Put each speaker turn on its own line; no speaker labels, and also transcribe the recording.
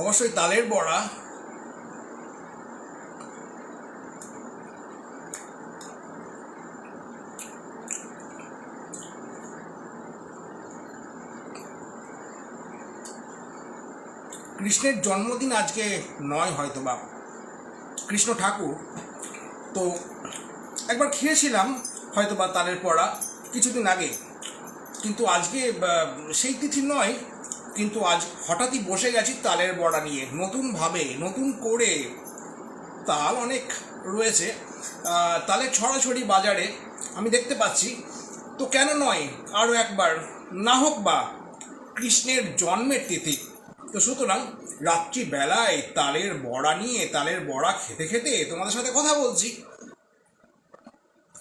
অবশ্যই তালের বড়া। কৃষ্ণের জন্মদিন আজকে নয় হয়তো বা, কৃষ্ণ ঠাকুর। তো একবার খেয়েছিলাম হয়তো বা তালের বড়া কিছুদিন আগে, কিন্তু আজকে সেই তিথি নয়। কিন্তু আজ হঠাৎই বসে গেছি তালের বড়া নিয়ে, নতুনভাবে নতুন করে। তাল অনেক রয়েছে, তালের ছড়াছড়ি বাজারে আমি দেখতে পাচ্ছি। তো কেন নয় আরও একবার, না হোক বা কৃষ্ণের জন্মের তিথি। তো সুতরাং রাত্রিবেলায় তালের বড়া নিয়ে, তালের বড়া খেতে খেতে তোমাদের সাথে কথা বলছি।